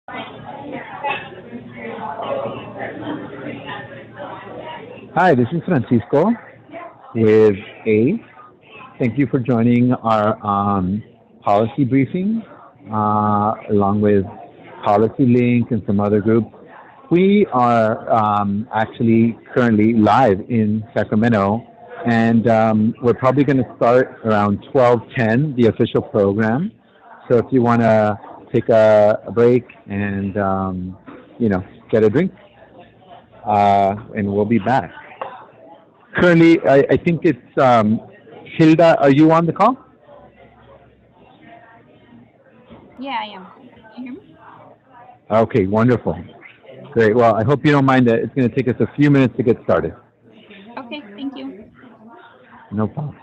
Hi, this is Francisco with A. Thank you for joining our policy briefing, along with Policy Link and some other groups. We are actually currently live in Sacramento, and we're probably going to start around 12:10, the official program. So if you want to take a break and get a drink, and we'll be back. Currently, I think it's Hilda. Are you on the call? Yeah, I am. Can you hear me? Okay, wonderful. Great. Well, I hope you don't mind that it's going to take us a few minutes to get started. Okay, thank you. No problem.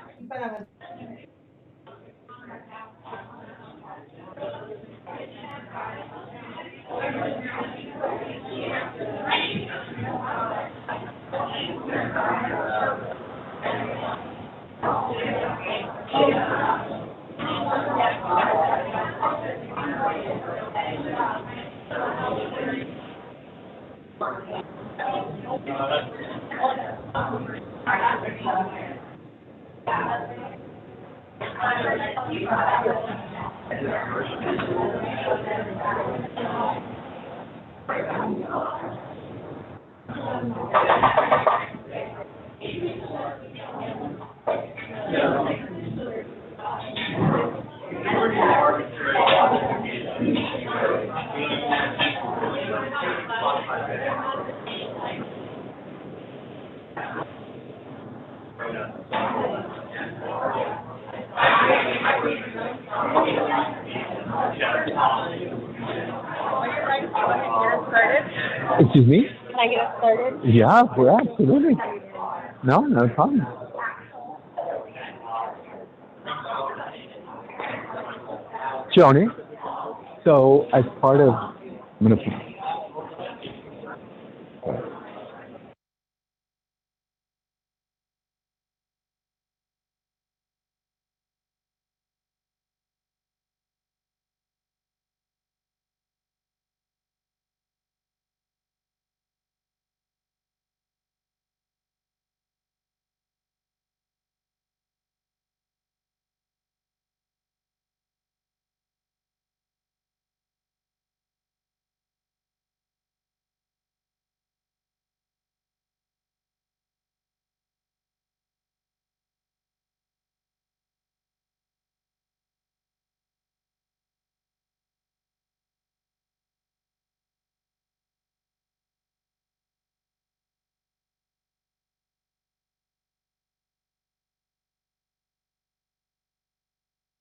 Excuse me? Can I get us started? Yeah, we're absolutely. No problem. Joni, so as part of, I'm going to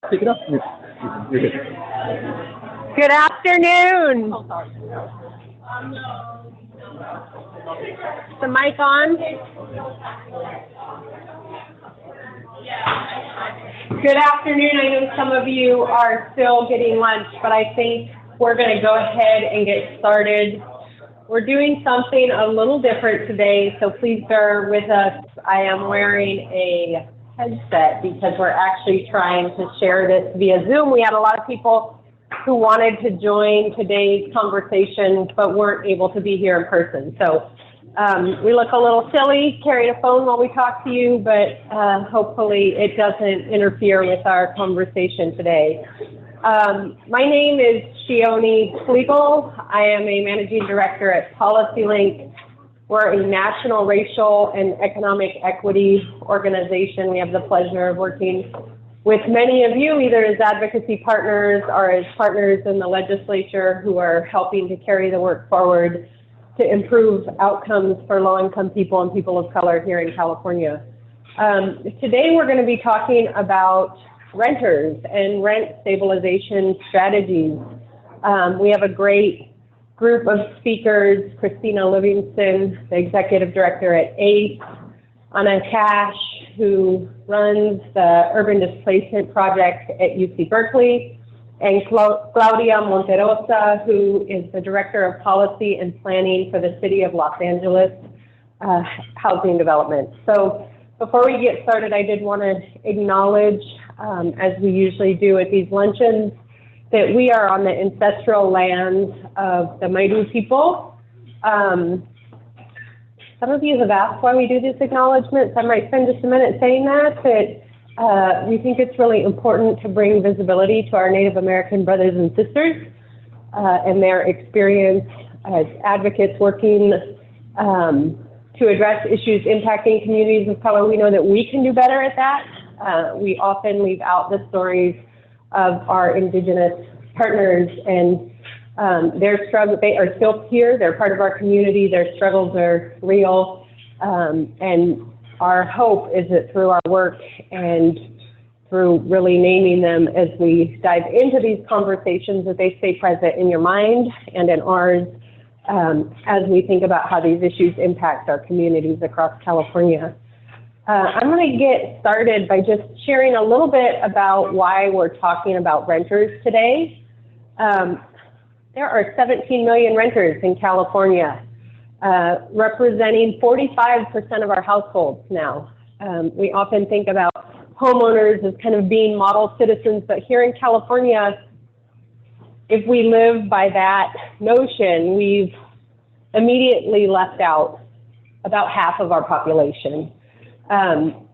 pick it up. You're good. Good afternoon. Is the mic on? Good afternoon. I know some of you are still getting lunch, but I think we're going to go ahead and get started. We're doing something a little different today, so please bear with us. I am wearing a headset because we're actually trying to share this via Zoom. We had a lot of people who wanted to join today's conversation but weren't able to be here in person. So we look a little silly carrying a phone while we talk to you, but hopefully it doesn't interfere with our conversation today. My name is Shioni Flegel. I am a managing director at Policy Link. We're a national racial and economic equity organization. We have the pleasure of working with many of you, either as advocacy partners or as partners in the legislature who are helping to carry the work forward to improve outcomes for low-income people and people of color here in California. Today we're going to be talking about renters and rent stabilization strategies. We have a great group of speakers: Christina Livingston, the executive director at ACE, Anna Cash, who runs the Urban Displacement Project at UC Berkeley, and Claudia Monterosa, who is the director of policy and planning for the City of Los Angeles Housing Development. So before we get started, I did want to acknowledge, as we usually do at these luncheons, that we are on the ancestral lands of the Maidu people. Some of you have asked why we do this acknowledgement, so I might spend just a minute saying that we think it's really important to bring visibility to our Native American brothers and sisters and their experience as advocates working to address issues impacting communities of color. We know that we can do better at that. We often leave out the stories of our Indigenous partners and their struggle. They are still here, they're part of our community, their struggles are real, and our hope is that through our work and through really naming them as we dive into these conversations, that they stay present in your mind and in ours as we think about how these issues impact our communities across California. I'm going to get started by just sharing a little bit about why we're talking about renters today. There are 17 million renters in California, representing 45% of our households now. We often think about homeowners as kind of being model citizens, but here in California, if we live by that notion, we've immediately left out about half of our population.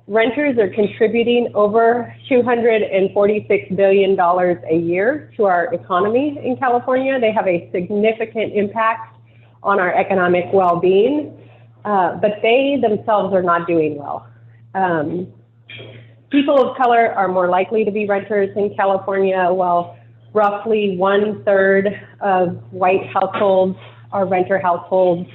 Renters are contributing over $246 billion a year to our economy in California. They have a significant impact on our economic well-being, but they themselves are not doing well. People of color are more likely to be renters in California, while roughly 1/3 of white households are renter households.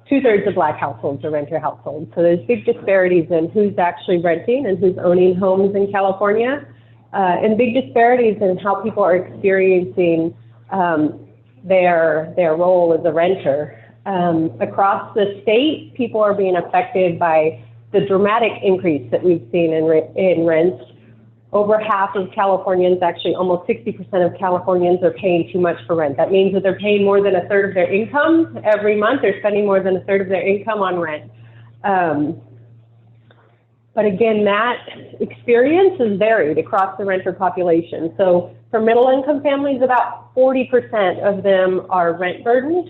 2/3 of Black households are renter households. So there's big disparities in who's actually renting and who's owning homes in California, and big disparities in how people are experiencing their role as a renter. Across the state, people are being affected by the dramatic increase that we've seen in rents. Over half of Californians, actually almost 60% of Californians, are paying too much for rent. That means that they're paying more than 1/3 of their income every month. They're spending more than 1/3 of their income on rent. But again, that experience is varied across the renter population. So for middle-income families, about 40% of them are rent burdened.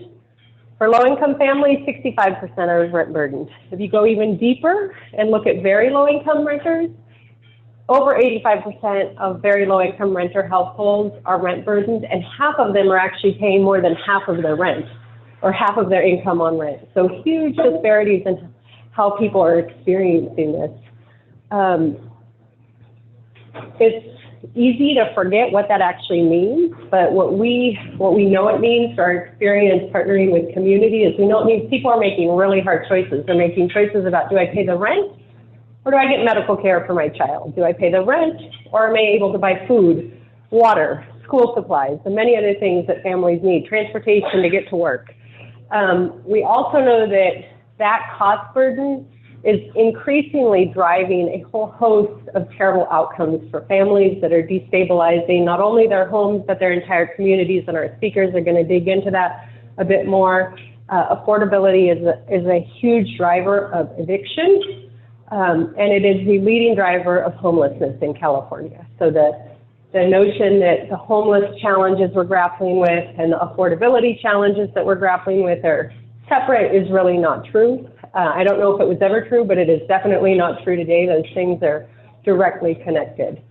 For low-income families, 65% are rent burdened. If you go even deeper and look at very low-income renters, over 85% of very low-income renter households are rent burdened, and half of them are actually paying more than half of their rent or half of their income on rent. So huge disparities in how people are experiencing this. It's easy to forget what that actually means, but what we know it means for our experience partnering with community is we know it means people are making really hard choices. They're making choices about, do I pay the rent or do I get medical care for my child? Do I pay the rent or am I able to buy food, water, school supplies, and many other things that families need, transportation to get to work? We also know that cost burden is increasingly driving a whole host of terrible outcomes for families that are destabilizing not only their homes, but their entire communities, and our speakers are going to dig into that a bit more. Affordability is a huge driver of eviction, and it is the leading driver of homelessness in California. So the notion that the homeless challenges we're grappling with and the affordability challenges that we're grappling with are separate is really not true. I don't know if it was ever true, but it is definitely not true today. Those things are directly connected.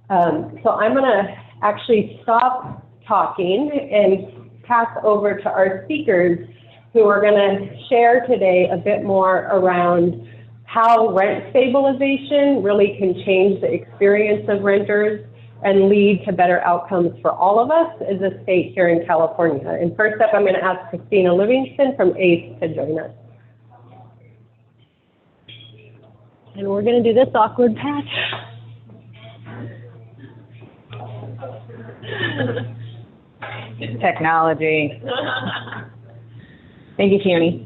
So I'm going to actually stop talking and pass over to our speakers, who are going to share today a bit more around how rent stabilization really can change the experience of renters and lead to better outcomes for all of us as a state here in California. And first up, I'm going to ask Christina Livingston from ACE to join us. And we're going to do this awkward patch. Technology. Thank you, Tierney.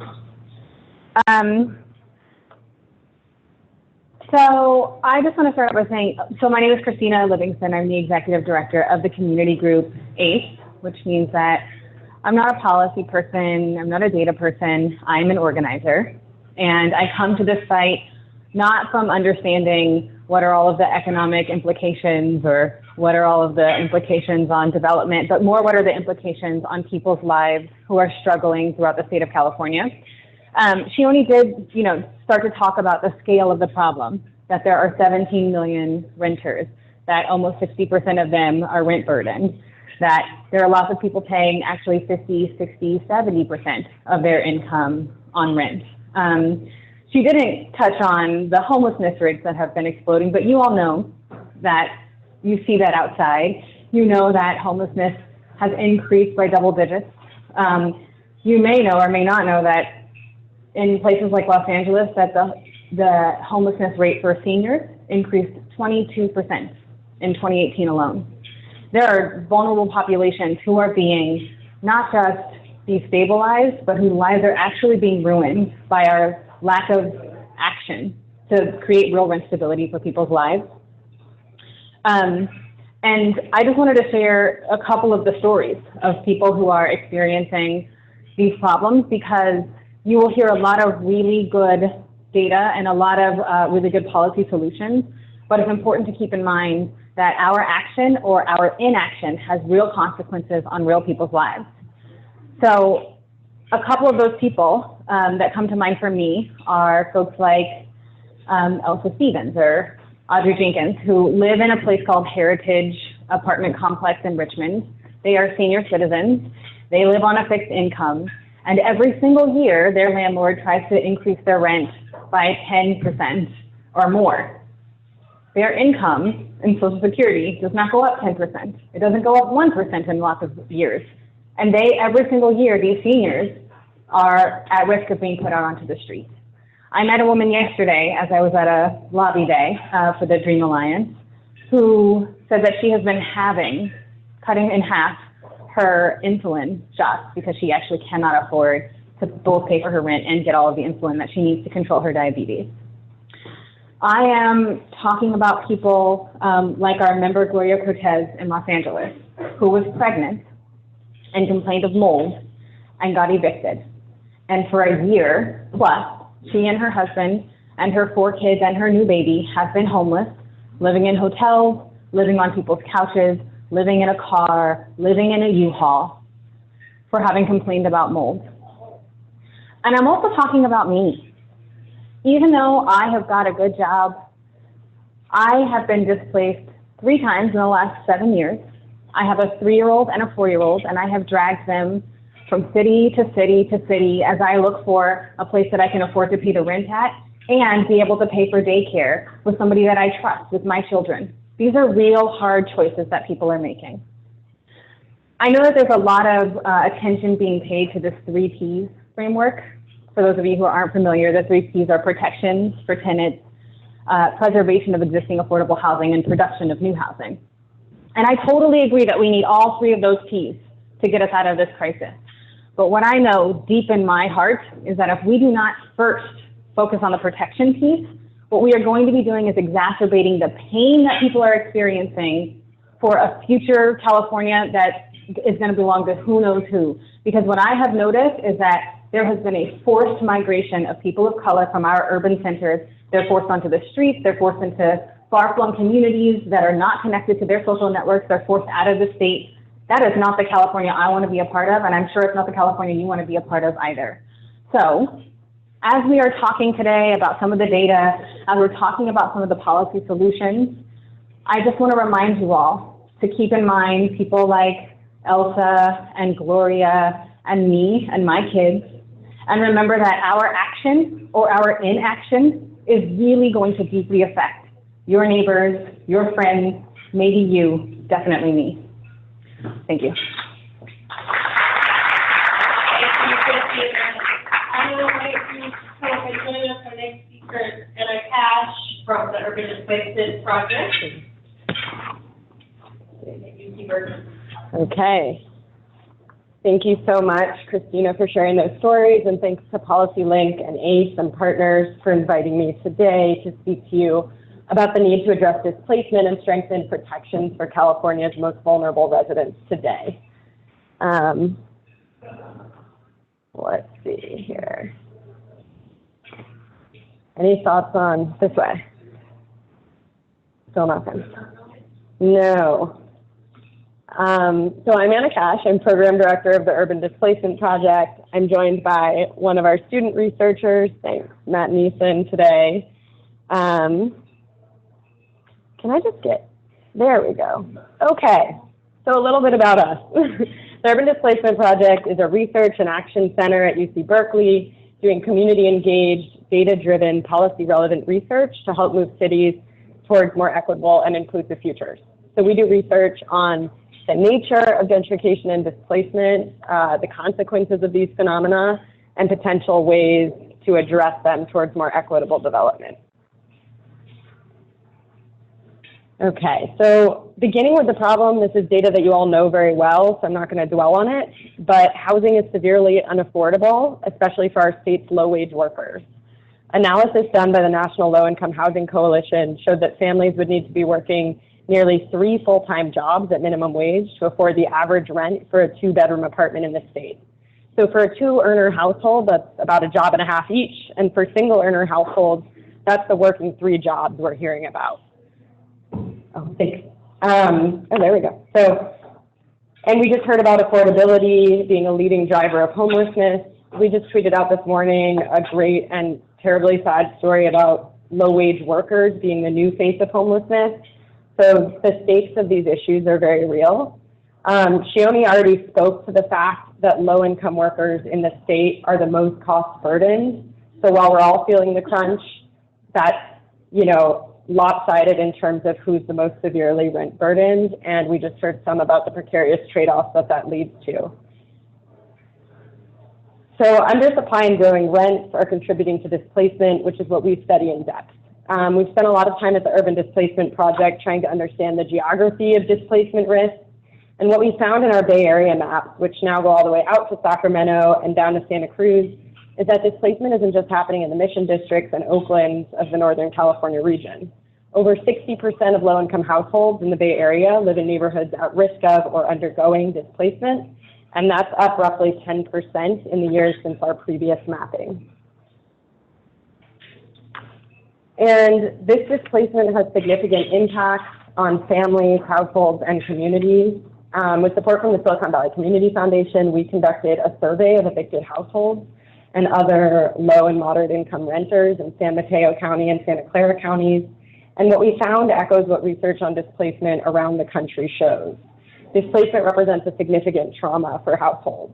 So I just want to start by saying, so my name is Christina Livingston. I'm the executive director of the community group ACE, which means that I'm not a policy person, I'm not a data person, I'm an organizer. And I come to this site not from understanding what are all of the economic implications or what are all of the implications on development, but more what are the implications on people's lives who are struggling throughout the state of California. She only did, start to talk about the scale of the problem, that there are 17 million renters, that almost 60% of them are rent burdened, that there are lots of people paying actually 50, 60, 70% of their income on rent. She didn't touch on the homelessness rates that have been exploding, but you all know that you see that outside. You know that homelessness has increased by double digits. You may know or may not know that in places like Los Angeles that the homelessness rate for seniors increased 22% in 2018 alone. There are vulnerable populations who are being not just destabilized, but whose lives are actually being ruined by our lack of action to create real rent stability for people's lives. And I just wanted to share a couple of the stories of people who are experiencing these problems, because you will hear a lot of really good data and a lot of really good policy solutions, but it's important to keep in mind that our action or our inaction has real consequences on real people's lives. So a couple of those people that come to mind for me are folks like Elsa Stevens or Audrey Jenkins, who live in a place called Heritage Apartment Complex in Richmond. They are senior citizens. They live on a fixed income. And every single year, their landlord tries to increase their rent by 10% or more. Their income in Social Security does not go up 10%. It doesn't go up 1% in lots of years. And every single year, these seniors are at risk of being put out onto the street. I met a woman yesterday as I was at a lobby day for the Dream Alliance, who said that she has been cutting in half her insulin shots because she actually cannot afford to both pay for her rent and get all of the insulin that she needs to control her diabetes. I am talking about people like our member Gloria Cortez in Los Angeles, who was pregnant and complained of mold and got evicted. And for a year plus, she and her husband and her 4 kids and her new baby have been homeless, living in hotels, living on people's couches, living in a car, living in a U-Haul, for having complained about mold. And I'm also talking about me. Even though I have got a good job, I have been displaced 3 times in the last 7 years. I have a 3-year-old and a 4-year-old, and I have dragged them from city to city to city as I look for a place that I can afford to pay the rent at and be able to pay for daycare with somebody that I trust with my children. These are real hard choices that people are making. I know that there's a lot of attention being paid to this 3 Ps framework. For those of you who aren't familiar, the 3 Ps are protections for tenants, preservation of existing affordable housing, and production of new housing. And I totally agree that we need all 3 of those Ps to get us out of this crisis. But what I know deep in my heart is that if we do not first focus on the protection piece, what we are going to be doing is exacerbating the pain that people are experiencing for a future California that is going to belong to who knows who. Because what I have noticed is that there has been a forced migration of people of color from our urban centers. They're forced onto the streets. They're forced into far-flung communities that are not connected to their social networks. They're forced out of the state. That is not the California I want to be a part of, and I'm sure it's not the California you want to be a part of either. So, as we are talking today about some of the data, as we're talking about some of the policy solutions, I just want to remind you all to keep in mind people like Elsa and Gloria and me and my kids, and remember that our action or our inaction is really going to deeply affect your neighbors, your friends, maybe you, definitely me. Thank you. I would like to come and join us our next speaker, Anna Cash from the Urban Displacement Project. Okay. Thank you so much, Christina, for sharing those stories, and thanks to PolicyLink and ACE and partners for inviting me today to speak to you about the need to address displacement and strengthen protections for California's most vulnerable residents today. Let's see here. Any thoughts on this way? Still nothing. No. So I'm Anna Cash. I'm Program Director of the Urban Displacement Project. I'm joined by one of our student researchers, thanks, Matt and Ethan, today. Can I just get, there we go. Okay, so a little bit about us. The Urban Displacement Project is a research and action center at UC Berkeley doing community-engaged, data-driven, policy-relevant research to help move cities towards more equitable and inclusive futures. So we do research on the nature of gentrification and displacement, the consequences of these phenomena, and potential ways to address them towards more equitable development. Okay, so beginning with the problem, this is data that you all know very well, so I'm not going to dwell on it, but housing is severely unaffordable, especially for our state's low-wage workers. Analysis done by the National Low-Income Housing Coalition showed that families would need to be working nearly 3 full-time jobs at minimum wage to afford the average rent for a 2-bedroom apartment in the state. So for a 2-earner household, that's about a job and a half each, and for single-earner households, that's the working 3 jobs we're hearing about. Oh, thanks. Oh, there we go. So, and we just heard about affordability being a leading driver of homelessness. We just tweeted out this morning a great and terribly sad story about low-wage workers being the new face of homelessness. So the stakes of these issues are very real. Shioni already spoke to the fact that low-income workers in the state are the most cost-burdened. So while we're all feeling the crunch, that's, lopsided in terms of who's the most severely rent-burdened, and we just heard some about the precarious trade-offs that leads to. So undersupply and growing rents are contributing to displacement, which is what we study in depth. We've spent a lot of time at the Urban Displacement Project trying to understand the geography of displacement risk. And what we found in our Bay Area maps, which now go all the way out to Sacramento and down to Santa Cruz, is that displacement isn't just happening in the Mission Districts and Oaklands of the Northern California region. Over 60% of low-income households in the Bay Area live in neighborhoods at risk of or undergoing displacement, and that's up roughly 10% in the years since our previous mapping. And this displacement has significant impacts on families, households, and communities. With support from the Silicon Valley Community Foundation, we conducted a survey of evicted households and other low and moderate income renters in San Mateo County and Santa Clara counties. And what we found echoes what research on displacement around the country shows. Displacement represents a significant trauma for households.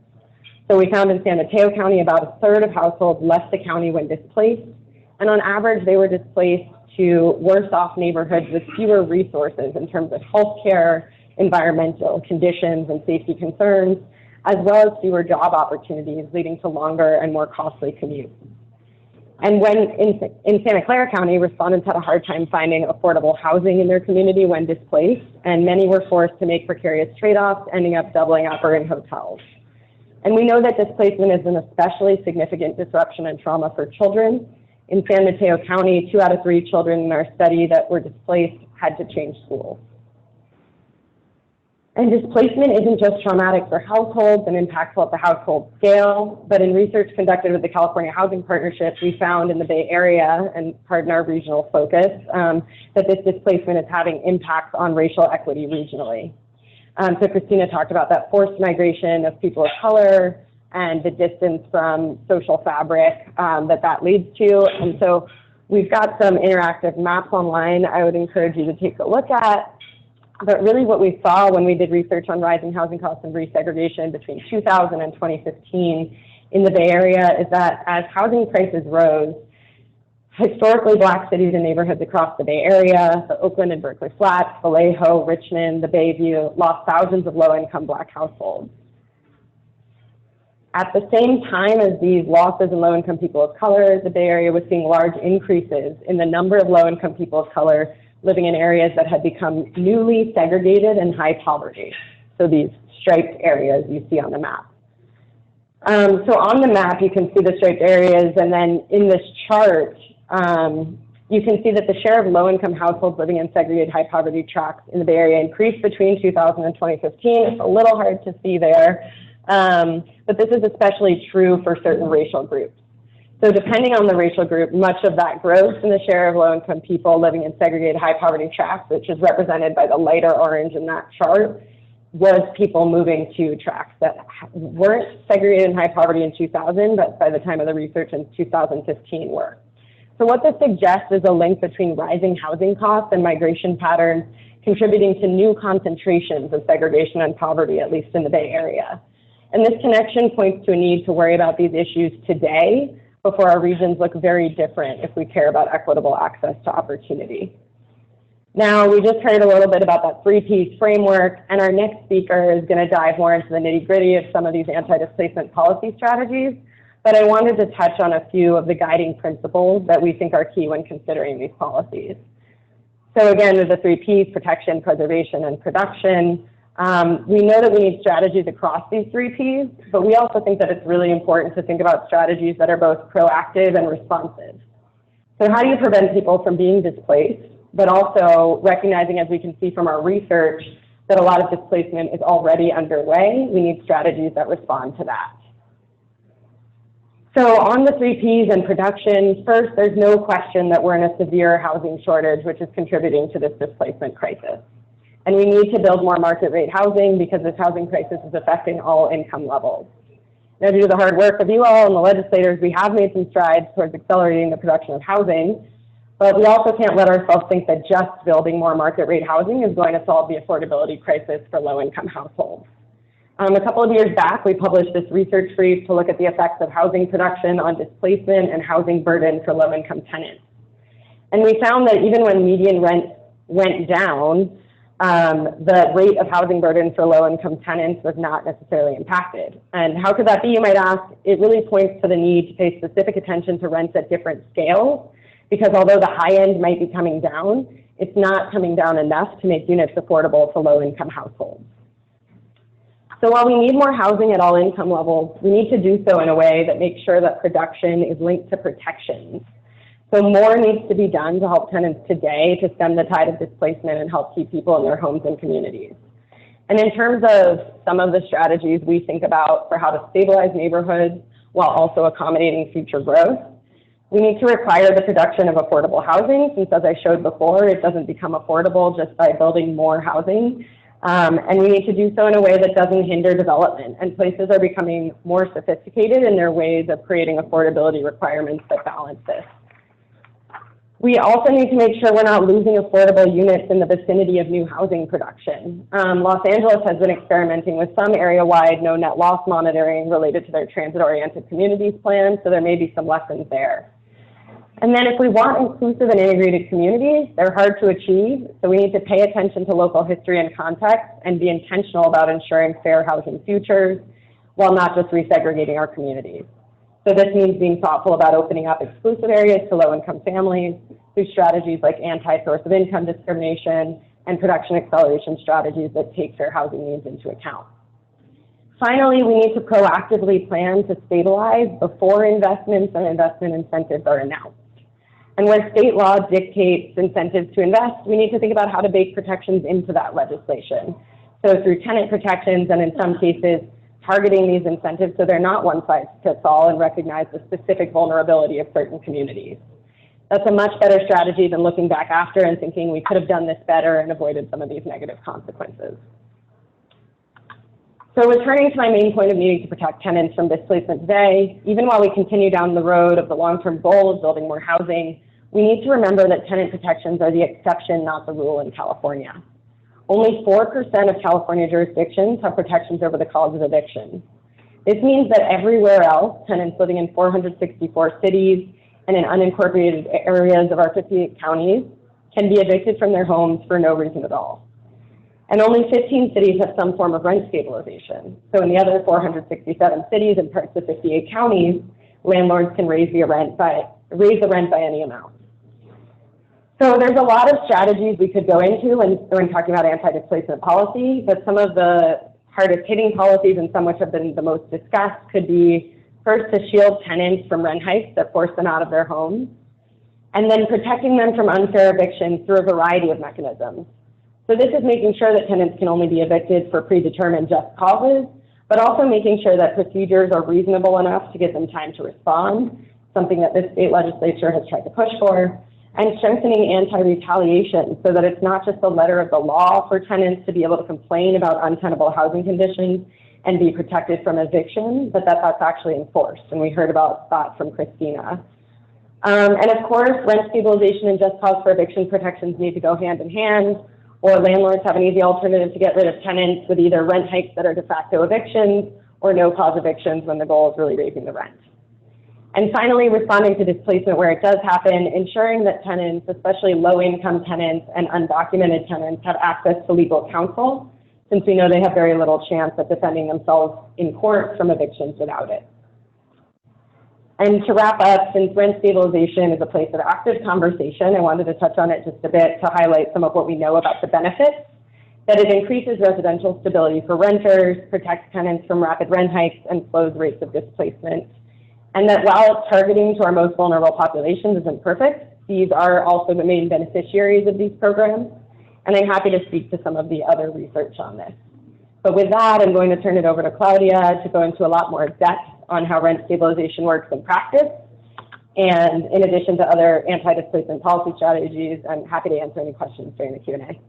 So we found in San Mateo County about 1/3 of households left the county when displaced. And on average, they were displaced to worse off neighborhoods with fewer resources in terms of healthcare, environmental conditions, and safety concerns, as well as fewer job opportunities, leading to longer and more costly commutes. And when in Santa Clara County, respondents had a hard time finding affordable housing in their community when displaced, and many were forced to make precarious trade-offs, ending up doubling up or in hotels. And we know that displacement is an especially significant disruption and trauma for children. In San Mateo County, 2 out of 3 children in our study that were displaced had to change schools. And displacement isn't just traumatic for households and impactful at the household scale, but in research conducted with the California Housing Partnership, we found in the Bay Area, and pardon our regional focus, that this displacement is having impacts on racial equity regionally. So Christina talked about that forced migration of people of color and the distance from social fabric that leads to. And so we've got some interactive maps online I would encourage you to take a look at. But really what we saw when we did research on rising housing costs and resegregation between 2000 and 2015 in the Bay Area is that as housing prices rose, historically Black cities and neighborhoods across the Bay Area, the Oakland and Berkeley Flats, Vallejo, Richmond, the Bayview, lost thousands of low-income Black households. At the same time as these losses in low-income people of color, the Bay Area was seeing large increases in the number of low-income people of color living in areas that had become newly segregated and high poverty. So these striped areas you see on the map. So on the map, you can see the striped areas, and then in this chart, you can see that the share of low-income households living in segregated high poverty tracts in the Bay Area increased between 2000 and 2015. It's a little hard to see there, but this is especially true for certain racial groups. So depending on the racial group, much of that growth in the share of low-income people living in segregated high-poverty tracts, which is represented by the lighter orange in that chart, was people moving to tracts that weren't segregated in high poverty in 2000, but by the time of the research in 2015 were. So what this suggests is a link between rising housing costs and migration patterns contributing to new concentrations of segregation and poverty, at least in the Bay Area. And this connection points to a need to worry about these issues today before our regions look very different if we care about equitable access to opportunity. Now, we just heard a little bit about that three-piece framework, and our next speaker is going to dive more into the nitty-gritty of some of these anti-displacement policy strategies, but I wanted to touch on a few of the guiding principles that we think are key when considering these policies. So again, with the three Ps, protection, preservation, and production, we know that we need strategies across these three Ps, but we also think that it's really important to think about strategies that are both proactive and responsive. So how do you prevent people from being displaced, but also recognizing, as we can see from our research, that a lot of displacement is already underway? We need strategies that respond to that. So on the three Ps and production, first, there's no question that we're in a severe housing shortage, which is contributing to this displacement crisis. And we need to build more market rate housing because this housing crisis is affecting all income levels. Now, due to the hard work of you all and the legislators, we have made some strides towards accelerating the production of housing, but we also can't let ourselves think that just building more market rate housing is going to solve the affordability crisis for low-income households. A couple of years back, we published this research brief to look at the effects of housing production on displacement and housing burden for low-income tenants. And we found that even when median rent went down, the rate of housing burden for low-income tenants was not necessarily impacted. And how could that be, you might ask? It really points to the need to pay specific attention to rents at different scales, because although the high end might be coming down, it's not coming down enough to make units affordable to low-income households. So while we need more housing at all income levels, we need to do so in a way that makes sure that production is linked to protections. So more needs to be done to help tenants today to stem the tide of displacement and help keep people in their homes and communities. And in terms of some of the strategies we think about for how to stabilize neighborhoods while also accommodating future growth, we need to require the production of affordable housing, since as I showed before, it doesn't become affordable just by building more housing. And we need to do so in a way that doesn't hinder development. And places are becoming more sophisticated in their ways of creating affordability requirements that balance this. We also need to make sure we're not losing affordable units in the vicinity of new housing production. Los Angeles has been experimenting with some area-wide no net loss monitoring related to their transit-oriented communities plan, so there may be some lessons there. And then if we want inclusive and integrated communities, they're hard to achieve, so we need to pay attention to local history and context and be intentional about ensuring fair housing futures while not just resegregating our communities. So this means being thoughtful about opening up exclusive areas to low-income families through strategies like anti-source of income discrimination and production acceleration strategies that take fair housing needs into account. Finally, we need to proactively plan to stabilize before investments and investment incentives are announced. And where state law dictates incentives to invest, we need to think about how to bake protections into that legislation. So through tenant protections and in some cases, targeting these incentives so they're not one size fits all and recognize the specific vulnerability of certain communities. That's a much better strategy than looking back after and thinking we could have done this better and avoided some of these negative consequences. So returning to my main point of needing to protect tenants from displacement today, even while we continue down the road of the long-term goal of building more housing, we need to remember that tenant protections are the exception, not the rule in California. Only 4% of California jurisdictions have protections over the cause of eviction. This means that everywhere else, tenants living in 464 cities and in unincorporated areas of our 58 counties can be evicted from their homes for no reason at all. And only 15 cities have some form of rent stabilization. So in the other 467 cities and parts of 58 counties, landlords can raise the rent by any amount. So there's a lot of strategies we could go into when talking about anti-displacement policy, but some of the hardest hitting policies and some which have been the most discussed could be first to shield tenants from rent hikes that force them out of their homes, and then protecting them from unfair evictions through a variety of mechanisms. So this is making sure that tenants can only be evicted for predetermined just causes, but also making sure that procedures are reasonable enough to give them time to respond something that this state legislature has tried to push for, and strengthening anti-retaliation so that it's not just the letter of the law for tenants to be able to complain about untenable housing conditions and be protected from eviction, but that that's actually enforced. And we heard about that from Christina. And of course, rent stabilization and just cause for eviction protections need to go hand in hand, or landlords have an easy alternative to get rid of tenants with either rent hikes that are de facto evictions or no cause evictions when the goal is really raising the rent. And finally, responding to displacement where it does happen, ensuring that tenants, especially low-income tenants and undocumented tenants, have access to legal counsel, since we know they have very little chance of defending themselves in court from evictions without it. And to wrap up, since rent stabilization is a place of active conversation, I wanted to touch on it just a bit to highlight some of what we know about the benefits, that it increases residential stability for renters, protects tenants from rapid rent hikes, and slows rates of displacement. And that while targeting to our most vulnerable populations isn't perfect, these are also the main beneficiaries of these programs. And I'm happy to speak to some of the other research on this. But with that, I'm going to turn it over to Claudia to go into a lot more depth on how rent stabilization works in practice. And in addition to other anti-displacement policy strategies, I'm happy to answer any questions during the Q&A.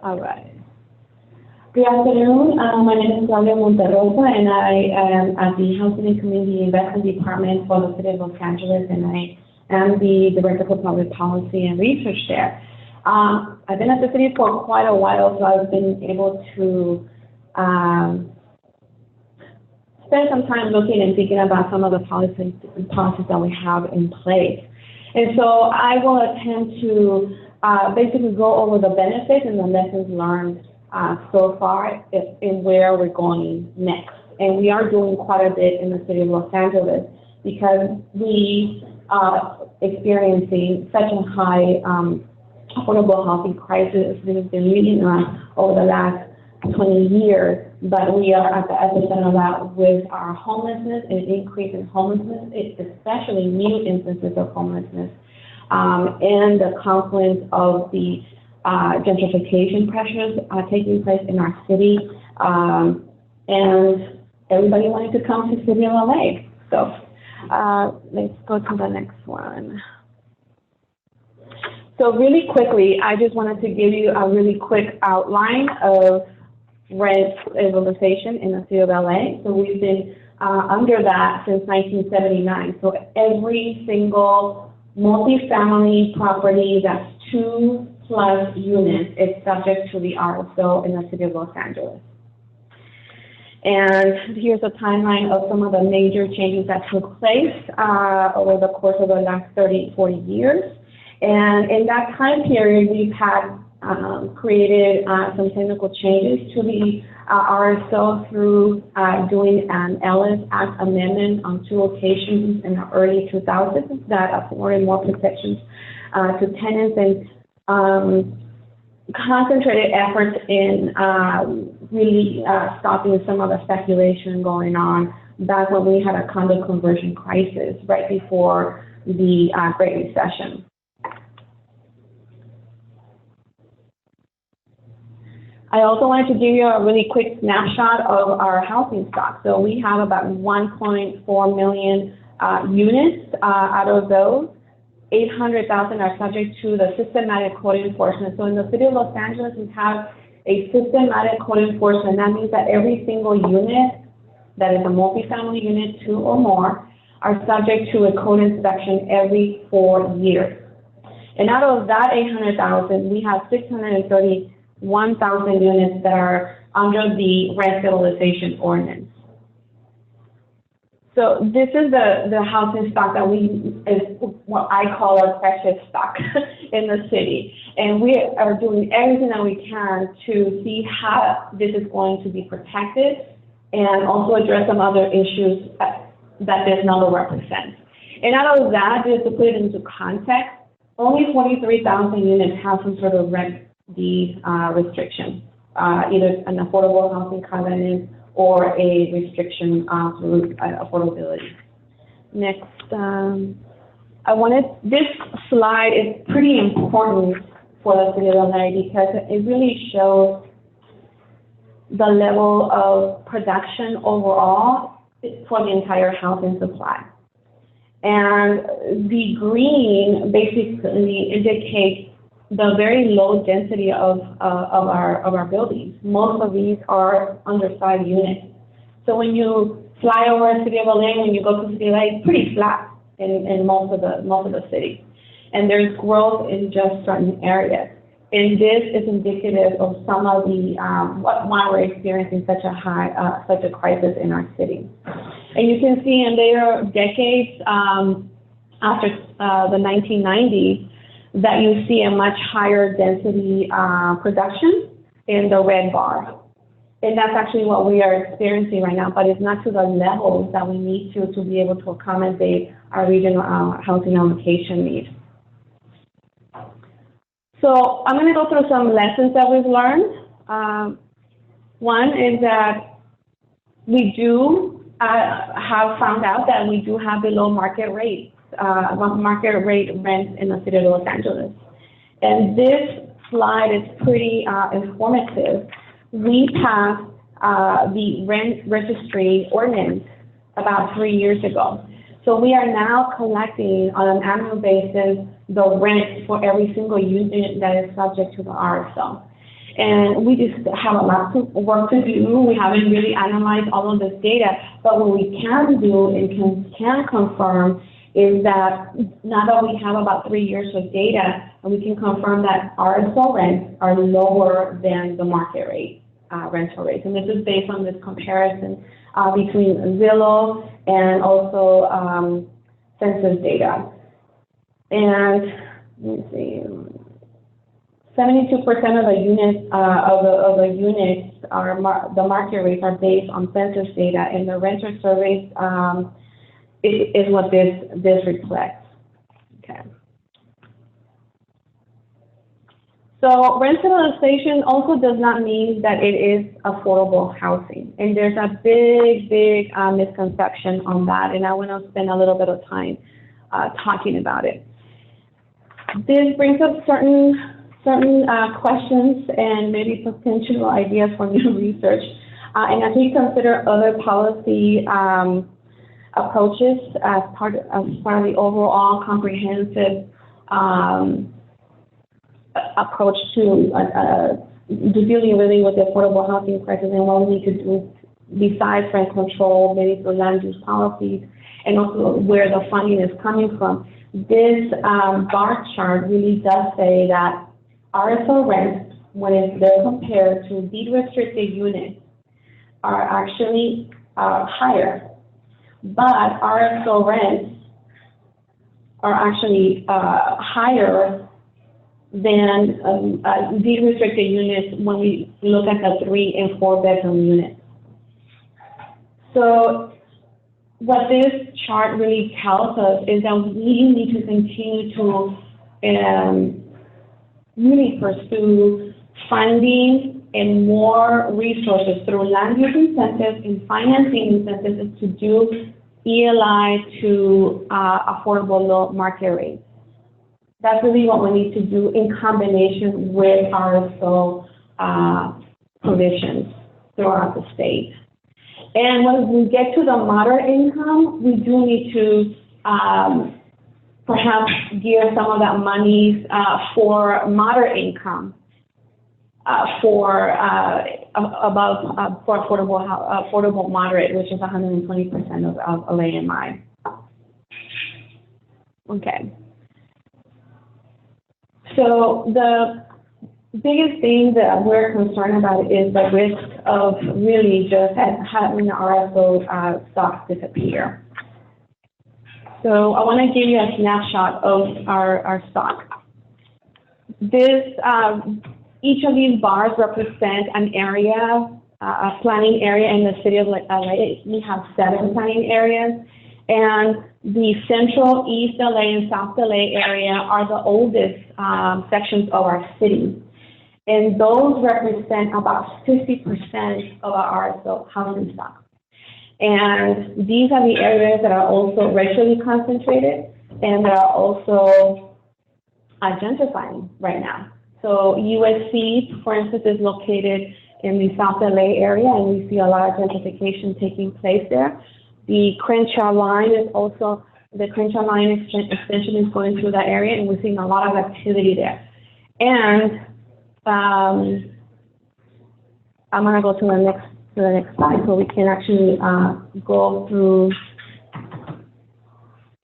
All right. Good afternoon. My name is Claudia Monterrosa, and I am at the Housing and Community Investment Department for the City of Los Angeles, and I am the Director for Public Policy and Research there. I've been at the city for quite a while, so I've been able to spend some time looking and thinking about some of the policies that we have in place. And so I will attempt to basically go over the benefits and the lessons learned so far in where we're going next. And we are doing quite a bit in the city of Los Angeles because we are experiencing such a high affordable housing crisis. This has been really over the last 20 years, but we are at the epicenter of that with our homelessness, an increase in homelessness, especially new instances of homelessness, and the confluence of the gentrification pressures taking place in our city, and everybody wanted to come to the city of LA. So let's go to the next one. So really quickly, I just wanted to give you a really quick outline of rent stabilization in the city of LA. So we've been under that since 1979. So every single multifamily property that's 2+ units is subject to the RSO in the city of Los Angeles. And here's a timeline of some of the major changes that took place over the course of the last 30, 40 years. And in that time period, we've had created some technical changes to the RSO through doing an Ellis Act amendment on 2 occasions in the early 2000s that afforded more protections to tenants and concentrated efforts in really stopping some of the speculation going on back when we had a condo conversion crisis right before the Great Recession. I also wanted to give you a really quick snapshot of our housing stock. So we have about 1.4 million units. Out of those, 800,000 are subject to the systematic code enforcement. So in the city of Los Angeles, we have a systematic code enforcement. That means that every single unit that is a multifamily unit, 2 or more, are subject to a code inspection every 4 years. And out of that 800,000, we have 631,000 units that are under the rent stabilization ordinance. So this is the housing stock that is what I call our precious stock in the city. And we are doing everything that we can to see how this is going to be protected and also address some other issues that this number represents. And out of that, just to put it into context, only 43,000 units have some sort of rent restriction. either an affordable housing covenant or a restriction through affordability. Next, this slide is pretty important for the city of LA because it really shows the level of production overall for the entire housing supply. And the green basically indicates the very low density of our buildings. Most of these are under 5 units. So when you fly over the city of LA, when you go to the city of LA, it's pretty flat in most of the city. And there's growth in just certain areas. And this is indicative of some of the why we're experiencing such a crisis in our city. And you can see in later decades after the 1990s that you see a much higher density production in the red bar. And that's actually what we are experiencing right now, but it's not to the levels that we need to be able to accommodate our regional housing allocation needs. So I'm going to go through some lessons that we've learned. One is that we do have found out that we do have below market rates, market rate rents in the city of Los Angeles. And this slide is pretty informative. We passed the rent registry ordinance about 3 years ago. So we are now collecting on an annual basis the rent for every single unit that is subject to the RSO. And we just have a lot of work to do. We haven't really analyzed all of this data, but what we can do and can confirm is that now that we have about 3 years of data, and we can confirm that RSO rents are lower than the market rate, rental rates. And this is based on this comparison between Zillow and also census data. And let me see, 72% of the units are the market rates are based on census data, and the renter surveys is what this reflects. Okay. So rentalization also does not mean that it is affordable housing, and there's a big misconception on that, and I want to spend a little bit of time talking about it. This brings up certain questions and maybe potential ideas for new research. And as we consider other policy approaches as part of the overall comprehensive approach to dealing really with the affordable housing crisis and what we need to do besides rent control, maybe for land use policies, and also where the funding is coming from. This bar chart really does say that RSO rents, when they're compared to deed-restricted units, are actually higher. But RSO rents are actually higher than deed-restricted units when we look at the 3- and 4-bedroom units. So what this chart really tells us is that we need to continue to really pursue funding and more resources through land use incentives and financing incentives to do ELI to affordable low market rates. That's really what we need to do in combination with RSO provisions throughout the state. And when we get to the moderate income, we do need to perhaps gear some of that money for moderate income, for affordable moderate, which is 120% of LAMI. Okay. So the biggest thing that we're concerned about is the risk of really just having the RSO stocks disappear. So I want to give you a snapshot of our stock. This, each of these bars represent an area, a planning area in the city of LA. We have 7 planning areas, and the central, East LA, and South LA area are the oldest sections of our city. And those represent about 50% of our RSO housing stock. And these are the areas that are also racially concentrated and that are also gentrifying right now. So USC, for instance, is located in the South LA area, and we see a lot of gentrification taking place there. The Crenshaw line is also, the Crenshaw line extension is going through that area, and we're seeing a lot of activity there. And I'm going to go to the next slide so we can actually go through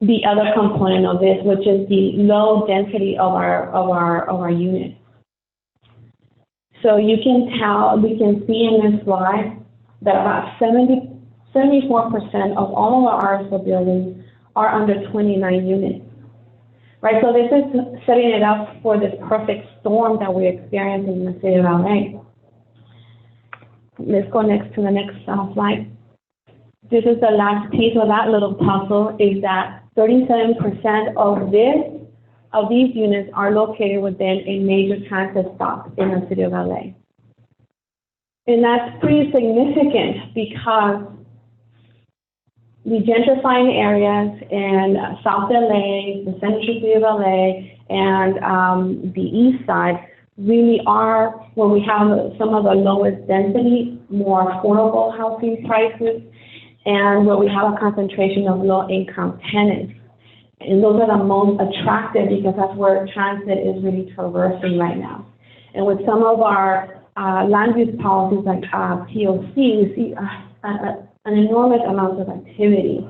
the other component of this, which is the low density of our units. So you can tell, we can see in this slide that about 74% of all of our RSO buildings are under 29 units. Right, so this is setting it up for this perfect storm that we're experiencing in the city of LA. Let's go next to the next slide. This is the last piece of that little puzzle, is that 37% of these units are located within a major transit stop in the city of LA. And that's pretty significant because the gentrifying areas in South LA, the central city of LA, and the east side really are where we have some of the lowest density, more affordable housing prices, and where we have a concentration of low-income tenants. And those are the most attractive because that's where transit is really traversing right now. And with some of our land use policies like POC, we see an enormous amount of activity.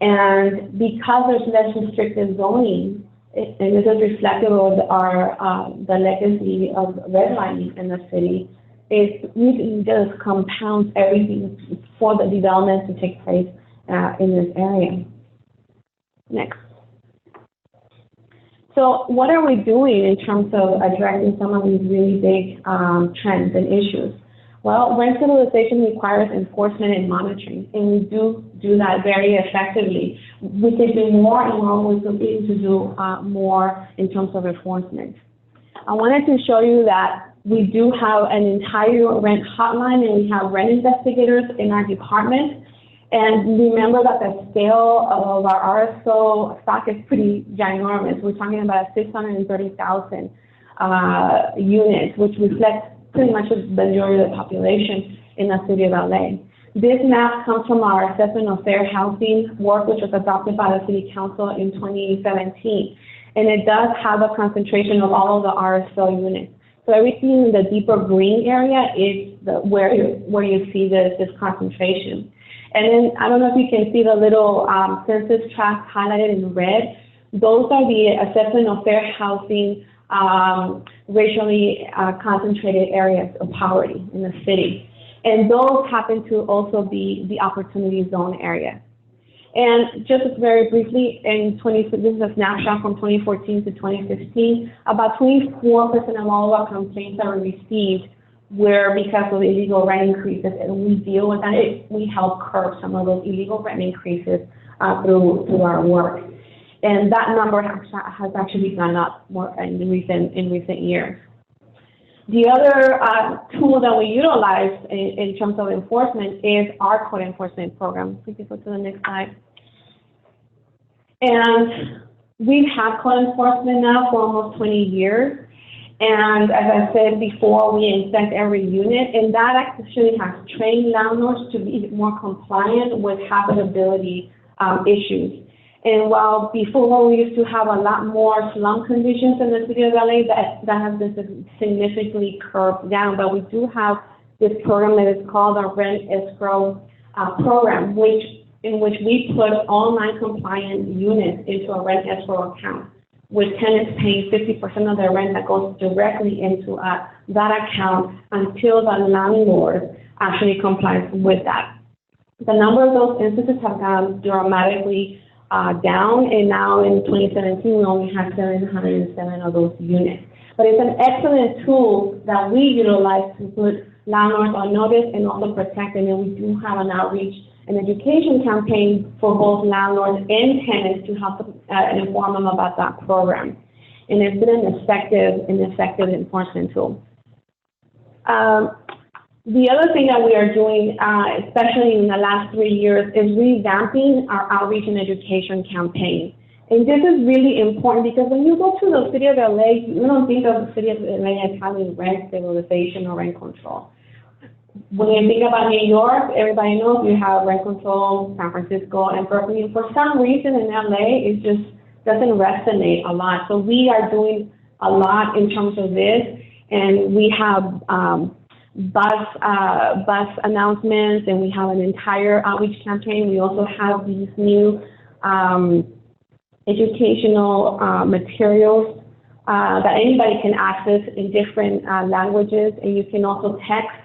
And because there's less restrictive zoning, and this is reflective of the legacy of redlining in the city, it really just compounds everything for the development to take place in this area. Next. So what are we doing in terms of addressing some of these really big trends and issues? Well, rent stabilization requires enforcement and monitoring, and we do that very effectively. We can do more, and we're always looking to do more in terms of enforcement. I wanted to show you that we do have an entire rent hotline, and we have rent investigators in our department. And remember that the scale of our RSO stock is pretty ginormous. We're talking about 630,000 units, which reflects pretty much the majority of the population in the city of LA. This map comes from our assessment of fair housing work, which was adopted by the City Council in 2017. And it does have a concentration of all of the RSO units. So everything in the deeper green area is where you see this concentration. And then, I don't know if you can see the little census tracts highlighted in red. Those are the assessment of fair housing, racially concentrated areas of poverty in the city. And those happen to also be the opportunity zone area. And just very briefly, this is a snapshot from 2014 to 2015, about 24% of all of our complaints that were received were because of illegal rent increases, and we deal with that. We help curb some of those illegal rent increases through our work. And that number has actually gone up more in recent years. The other tool that we utilize in terms of enforcement is our code enforcement program. We can go to the next slide. And we've had code enforcement now for almost 20 years. And as I said before, we inspect every unit, and that actually has trained landlords to be more compliant with habitability issues. And while before we used to have a lot more slum conditions in the city of LA, that has been significantly curbed down. But we do have this program that is called our rent escrow program, in which we put all non-compliant units into a rent escrow account, with tenants paying 50% of their rent that goes directly into that account until the landlord actually complies with that. The number of those instances have gone dramatically down, and now in 2017 we only have 707 of those units. But it's an excellent tool that we utilize to put landlords on notice and also protect them, and we do have an outreach and education campaign for both landlords and tenants to help inform them about that program. And it's been an effective enforcement tool. The other thing that we are doing, especially in the last 3 years, is revamping our outreach and education campaign. And this is really important because when you go to the city of LA, you don't think of the city of LA as having rent stabilization or rent control. When you think about New York, everybody knows you have rent control, San Francisco, and Berkeley. And for some reason in LA, it just doesn't resonate a lot. So we are doing a lot in terms of this, and we have bus announcements, and we have an entire outreach campaign. We also have these new educational materials that anybody can access in different languages, and you can also text.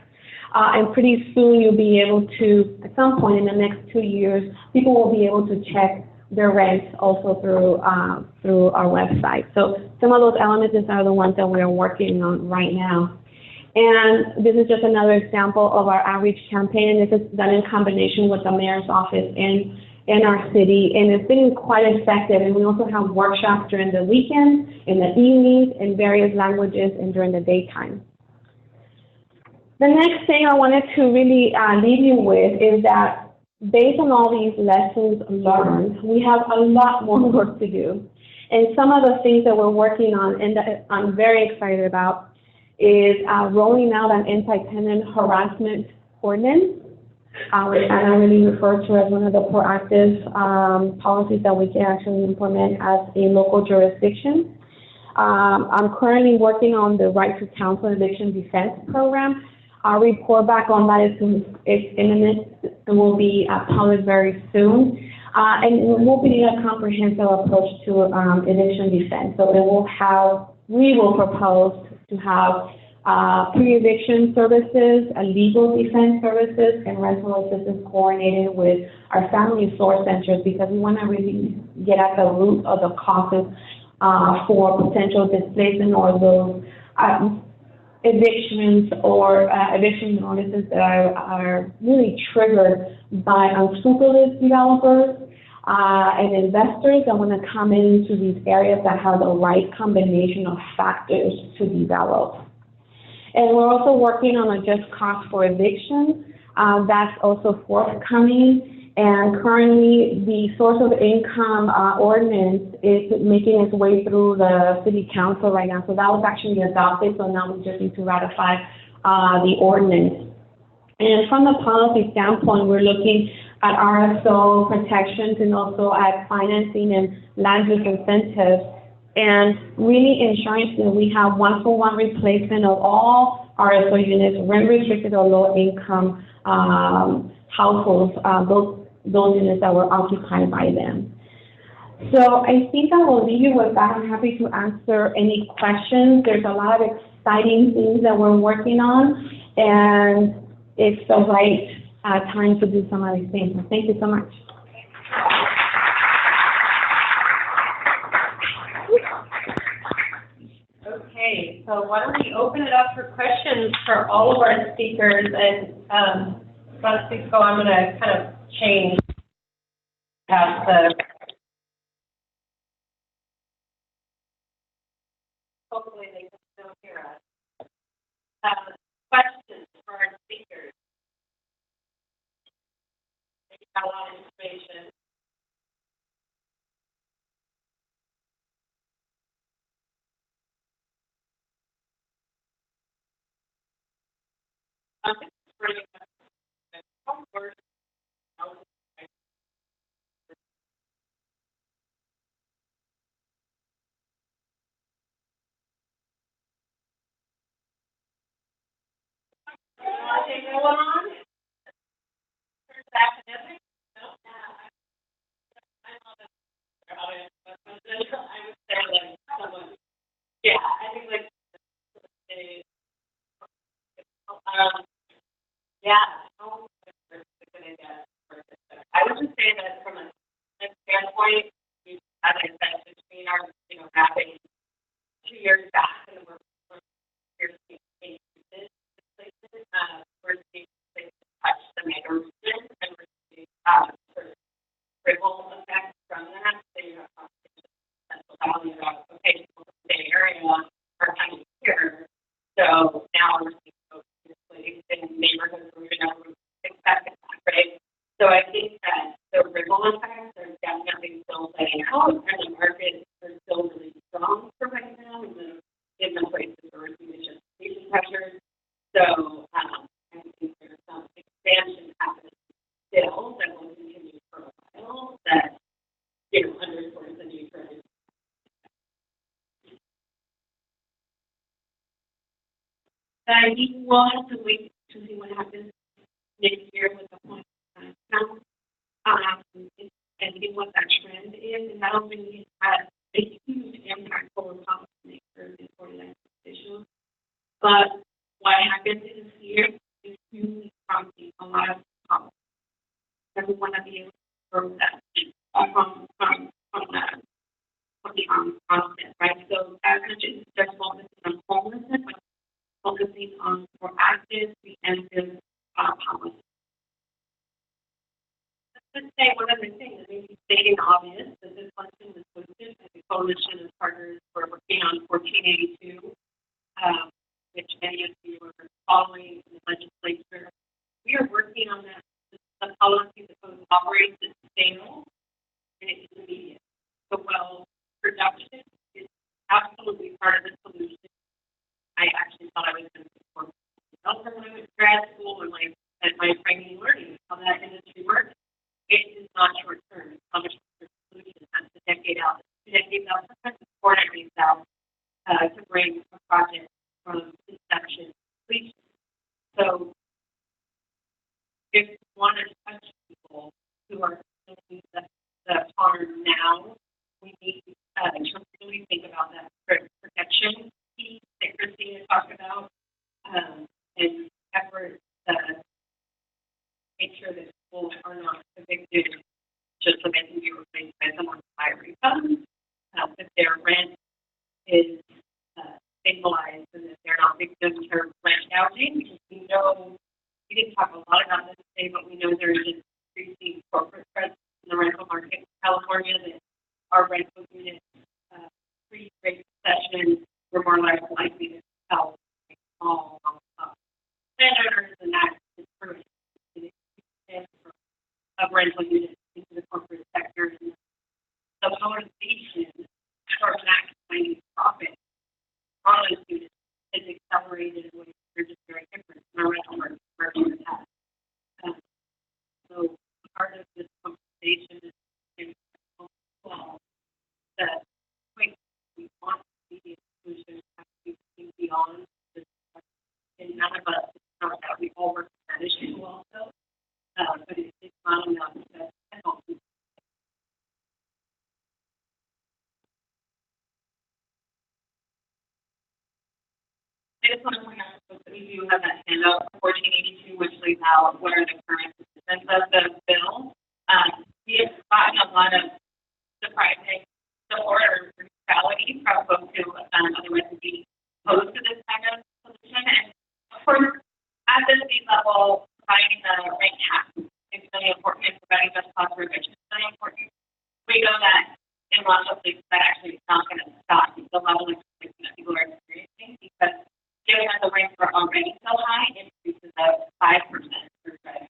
And pretty soon you'll be able to, at some point in the next 2 years, people will be able to check their rents also through our website. So some of those elements are the ones that we are working on right now. And this is just another example of our outreach campaign. This is done in combination with the mayor's office in our city, and it's been quite effective. And we also have workshops during the weekends, in the evenings, in various languages, and during the daytime. The next thing I wanted to really leave you with is that based on all these lessons learned, we have a lot more work to do. And some of the things that we're working on and that I'm very excited about is rolling out an anti-tenant harassment ordinance, which I really refer to as one of the proactive policies that we can actually implement as a local jurisdiction. I'm currently working on the Right to Counsel Eviction Defense Program. Our report back on that is imminent and will be published very soon. And we'll be doing a comprehensive approach to eviction defense. So we will propose to have pre-eviction services, legal defense services, and rental assistance coordinated with our family source centers, because we want to really get at the root of the causes for potential displacement or those evictions or eviction notices that are really triggered by unscrupulous developers and investors that want to come into these areas that have the right combination of factors to develop. And we're also working on a just cause for eviction. That's also forthcoming. And currently, the source of income ordinance is making its way through the city council right now. So that was actually adopted. So now we just need to ratify the ordinance. And from the policy standpoint, we're looking at RSO protections and also at financing and land use incentives, and really ensuring that we have one-for-one replacement of all RSO units, rent-restricted or low-income households, those units that were occupied by them. So I think I will leave you with that. I'm happy to answer any questions. There's a lot of exciting things that we're working on, and it's the right time to do some of these things. So thank you so much. Okay, so why don't we open it up for questions for all of our speakers, and Francisco, I'm going to kind of change past the, hopefully they can still hear us. Questions for our speakers. Maybe a lot of information. Yeah, I think like yeah, I would just say that from a standpoint, as I said, between our, mapping 2 years back, and we're here to see places, we're seeing places touch the mega region, and we're seeing sort of ripple effects from that. So you have competition, Central Valley, okay, people in the Bay Area are kind of here. So now we're seeing folks I need one to wait to see what happens next year with the point count. And see what that trend is, and that'll really have a huge impact for policymakers and for elected officials. But what happens in this year is really prompting a lot of policy that we want to be able to grow that from the onset, right? So as mentioned, just focusing on homelessness, but focusing on proactive, preemptive policy. Let's say one other thing that may be stating obvious that this question was posted by the Coalition of Partners for working on 1482, which many of you are following in the legislature. We are working on that. The policy that both operates at scale and it's immediate. So while production is absolutely part of the solution, I actually thought I was going to support development when I went to grad school and at my training and learning how that industry works. It is not short term. It's how much the solution has a decade out, 2 decades out, sometimes 4 decades out to bring a project from inception to completion. So if you want to touch people who are feeling the harm now, we need to really think about that protection piece that Christina talked about and efforts to make sure that people are not evicted just so they can be replaced by someone's higher income, that their rent is stabilized and that they're not victims to rent gouging, because we know, we didn't talk a lot about this today, but we know there is an increasing corporate presence in the rental market in California that our rental units pre-Great Recession were more likely to sell small vendors, and that is true of rental units into the corporate sector. And the polarization for maximizing profit on those units is accelerated in ways that are just very different from our rental market has. So part of this conversation is that we want to be a solution have to be beyond this, and none of us know that we all work on that issue also. But it's not enough to help people. I just want to point out that we do have that handout 1482, which lays out what are the current participants of the bill. We have gotten a lot of surprising support or neutrality from folks who otherwise would be opposed to this kind of solution. And of course, at the state level, providing the right cap is really important, and providing best possible prevention is really important. We know that in lots of places that actually is not going to stop the level of displacement that people are experiencing, because given that the rates are already so high, increases of 5% per credit.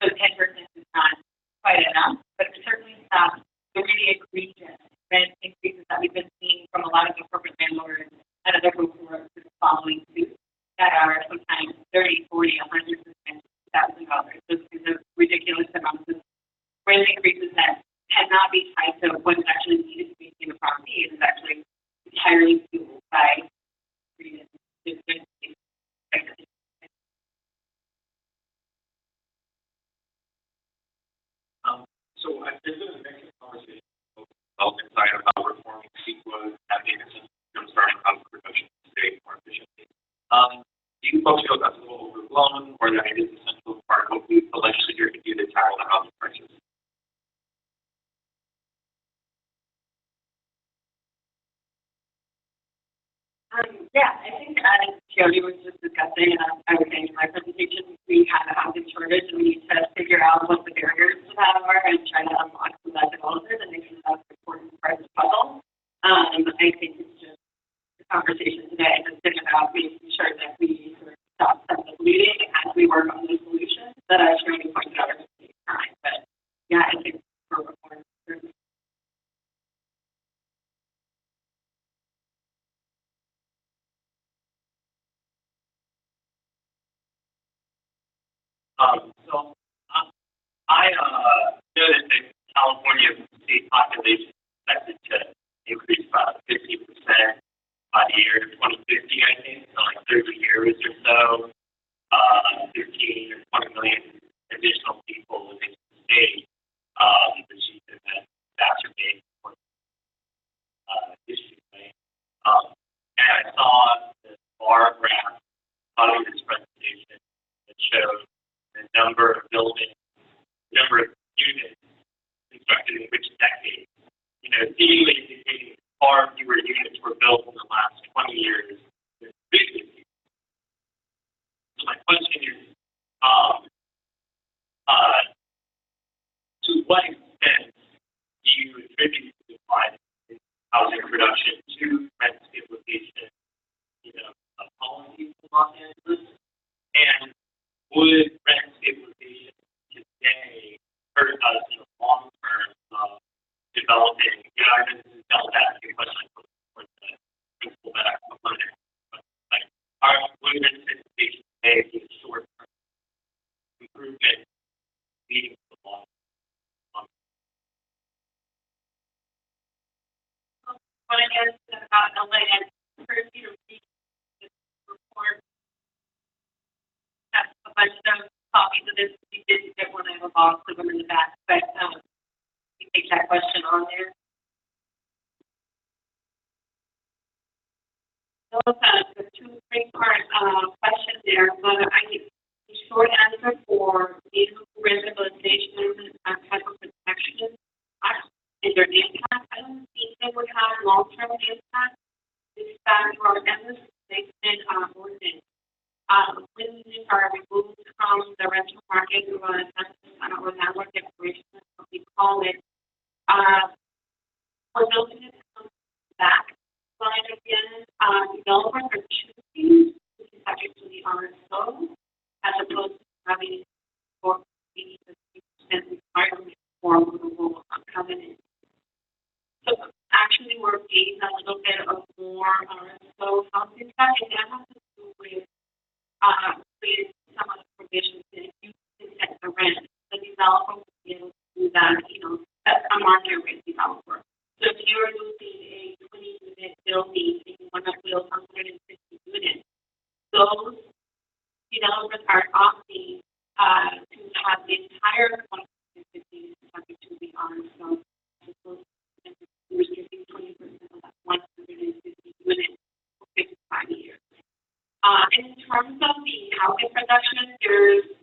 So 10% is not quite enough, but it certainly stops the really egregious rent increases that we've been seeing from a lot of the corporate landlords and other folks who are following suit that are sometimes 30, 40, $100,000. Those kinds of ridiculous amounts of rent increases that cannot be tied to what's actually needed to maintain the property. It is actually entirely fueled by reasons. So I've been in a mix of conversations about the side about reforming CEQA, having starting cost production state more efficiently. Do you folks feel that's a little overblown, or that it is a central part of what the legislature can do to tackle the housing crisis? Yeah, I think as Jody was just discussing, and I was saying in my presentation, we have a housing shortage, and we need to figure out what the barriers to that are and try to unlock some of that development and make sure that's an important part of the puzzle. I think it's just the conversation today has been about making sure that we sort of stop some of the bleeding as we work on those solutions that I was trying to point out at the same time. But yeah, I think we're reform. I know that the California state population is expected to increase about 15% by the year 2050, I think, so like 30 years or so, 15 or 20 million additional people living in the state, which is that exacerbate issue, right? And I saw the bar graph of this presentation that showed the number of buildings, number of units constructed in which decade. You know, seemingly indicating far fewer units were built in the last 20 years than previous years. So my question is, to what extent do you attribute the decline in housing production to rent stabilization, you know, policies in Los Angeles? And would rent stabilization today hurt us in the long term of developing? You know, I just dealt that question for the principle that I'm learning. But like, would rent stabilization today be a short term improvement leading to the long term? What I guess about LA, and first you read this report, that's a bunch of copies of this. We did get one. I have a box of them in the back, but you take that question on there. So it's a two-part question there, but I think the short answer for vehicle rehabilitation and type of protection is their impact. I don't think they would have long-term impact. It's that for endless displacement ordinance. When units are removed from the rental market or landlord declaration, that's what we call it, for those units to come back line again, developers are choosing to be subject to the RSO as opposed to having for 80% requirement for removal of covenant. So actually we're getting a little bit of more RSO housing stock, and that has to do with some of the provisions that you can set the rent. The developer will be able to do that, you know, that's a market rate developer. So if you're losing a 20-unit building and you want to build 150 units, those developers are opting to have the entire 150 units subject to the RSO, as opposed to restricting 20% of that 150 units for 55 years. And in terms of the housing production, there's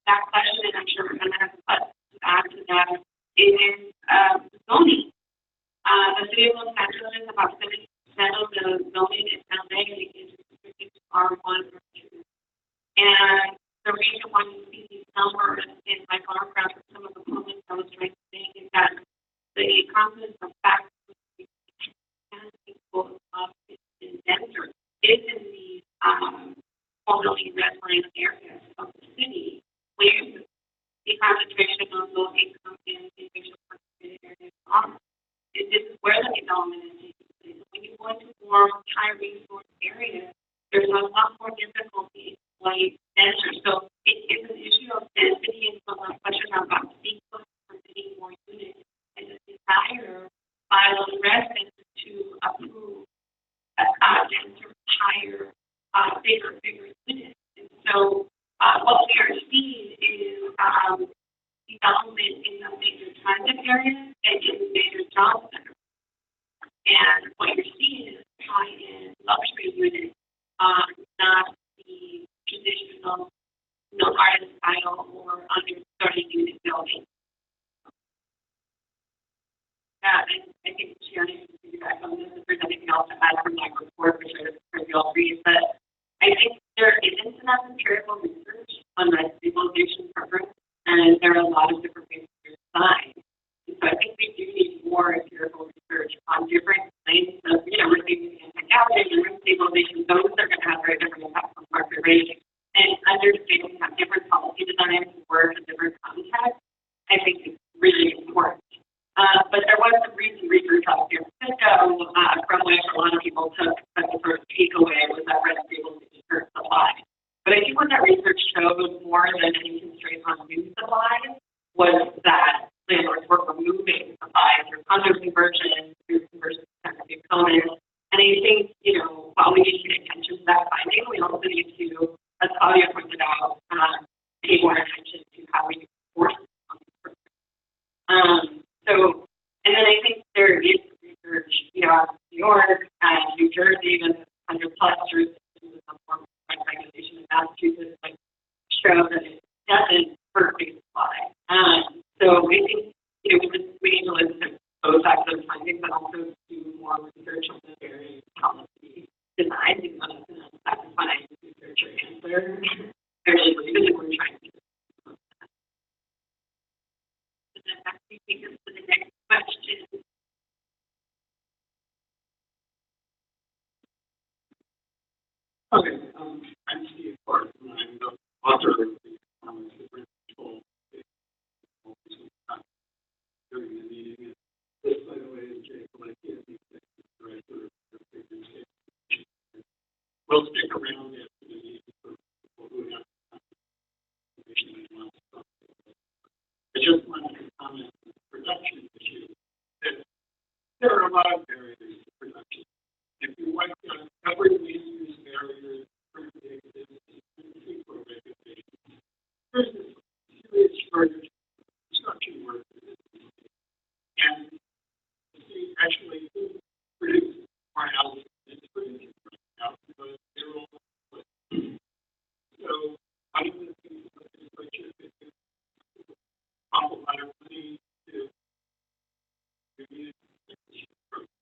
that question, and I'm sure we're going to have to add to that, is zoning. The city of Los Angeles, about 70% of the zoning in LA is restricted to R1 or 2. And the reason why you see these numbers in my bar graph and some of the comments I was trying to make is that the confidence of facts and people in denser is in these formerly redline areas of the city where the concentration of low income and racial concentrated areas are. This is where the development is taking place. When you go into more high resource areas, there's a lot more difficulty like denser. So it is an issue of density, and so the question about sequence for getting more units and the desire by those residents to approve denser, higher, bigger units. And so what we are seeing is development in the major transit areas and in major job centers. And what you're seeing is high-end luxury units, not the traditional, garden style or under 30-unit building. And I think Sharon can feedback on this if there's anything else to add from my report, which I heard you all read. But I think there isn't enough empirical research on the stabilization program, and there are a lot of different ways to design. And so I think we do need more empirical research on different things of, reducing anti-gouging and rent stabilization. Those are going to have very different impacts on market rate. And understanding how different policy designs work in different contexts, I think is really important. But there was some recent research out here in San Francisco from which a lot of people took as the first takeaway was that rent stabilization hurt supply. But I think what that research showed more than any constraint on new supply was that landlords were removing supply through condo conversion, through conversion of components, And I think, while we need to pay attention to that finding, we also need to, as Claudia pointed out, pay more attention to how we enforce on these programs. And then I think there is research, out of New York and New Jersey, even 100 plus jurisdictions with some form of regulation in Massachusetts, show that it doesn't perfectly apply. So I think, we need to listen to both sides of the findings, but also do more research on the various policy designs, even though it's an unsatisfying research or answer. I really believe it, and we're trying to do that. And then actually take us to the next question. Okay, I'm Steve Barton. I'm the author of the comments that were told during the meeting. And this, by the way, is Jay Galecki, the executive director of the Stabilization. We'll stick around after the meeting for people who have information they want to talk about. I just wanted to comment on the production issue. That there are a lot of barriers to production. If you wipe out every land-use barrier for the business and CEQA regulations, there's this serious shortage of construction workers. And the state actually produce more houses than it's producing right now because they're all over. So one of the things the legislature could do is pump a lot of money to community program.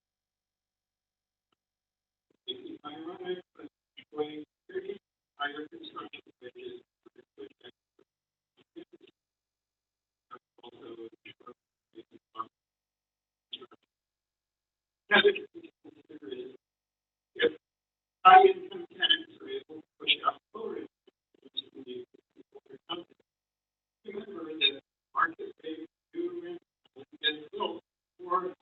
It's ironic, but 2030 higher construction wages for the good also another thing to consider is if high-income tenants are able to push out forward to the older companies, remember that market rate new rent gets built more.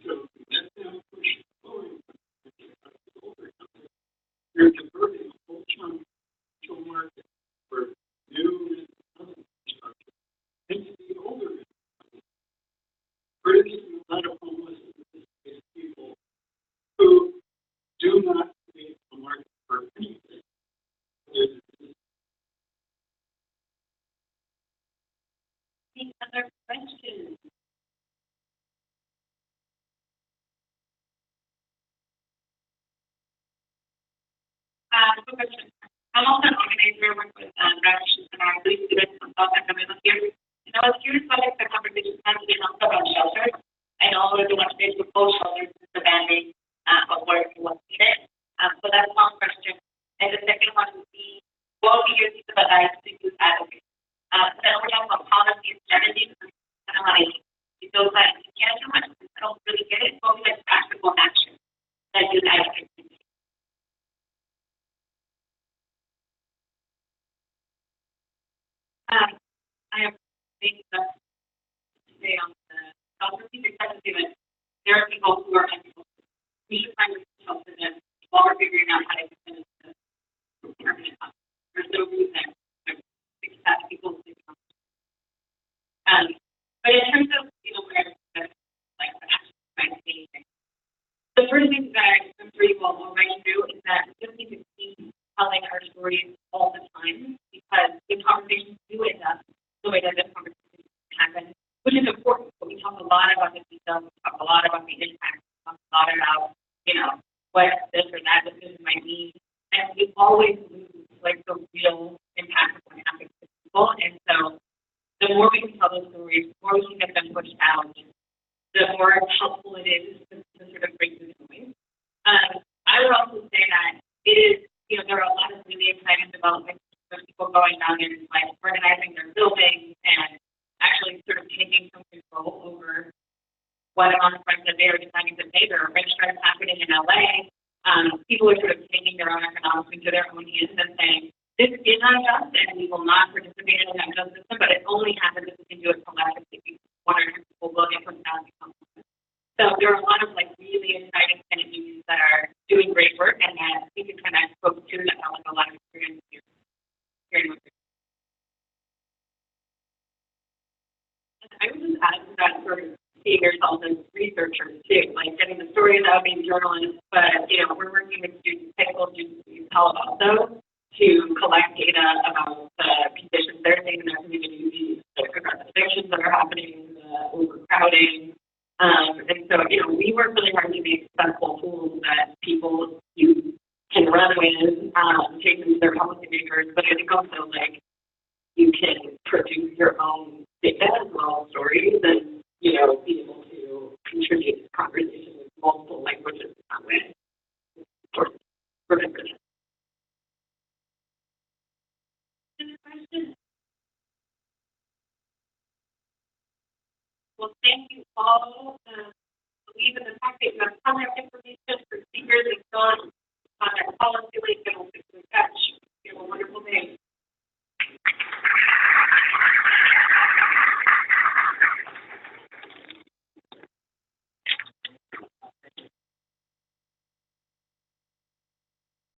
So let them push forward to the older companies. You're diverting a whole chunk to a market for new construction into the older companies. Producing a lot of homeless people who do not create a market for anything. Any other questions? Question. I'm also an organizer work with graduations and our lead students from South Sacramento here. And I was curious about if the conversation has been also about shelters. I know there's a lot of space to close shelters since the banding of work and what's needed. So that's one question. And the second one would be, what would be your piece of advice to youth advocates? Then we're talking about policy and strategies and how to use those that you can't do much. I don't really get it. What would be like practical action that youth advocates can do? I have things that say on the strategic statement. There are people who are unable. We should find ourselves in them while we're figuring out how to defend the permanent house. There's no reason to fix that people. But in terms of where like the action trying to take, the first thing that I'm sure you all will right through is that we just need to keep telling our stories all the time because the conversations do end up the way that this conversation happens, which is important. But we talk a lot about the details, we talk a lot about the impact, we talk a lot about, what this or that decision might mean. And we always lose like the real impact of what happens to people. And so the more we can tell those stories, the more we can get them pushed out, the more helpful it is to sort of break the noise. I would also say that it is, there are a lot of really exciting developments. There's people going down there and like organizing their buildings and actually sort of taking some control over what amount of rent that they are deciding to pay. There are rent strikes happening in LA. People are sort of taking their own economics into their own hands and saying, this is unjust and we will not participate in that unjust system, but it only happens if we can do it collectively. One or two people will get pushed down. So there are a lot of like really exciting kind of unions that are doing great work and that we can kind of folks too that have like a lot of experience here. I would just add to that sort of seeing yourself as research researchers too, like getting the stories out, being journalists, but, you know, we're working with students, high school students in Palo Alto to collect data about the conditions they're seeing in their communities, the progressive evictions that are happening, the overcrowding. And so, you know, we work really hard to make accessible tools that people you can run with, take them to their policymakers, but I think also, like, you can produce your own data as well as stories and, you know, be able to contribute to conversation with multiple languages in that way. Remember that. Any questions? Well, thank you all. Believe in the fact that you have contact information for speakers and on our policy link and we'll be in touch.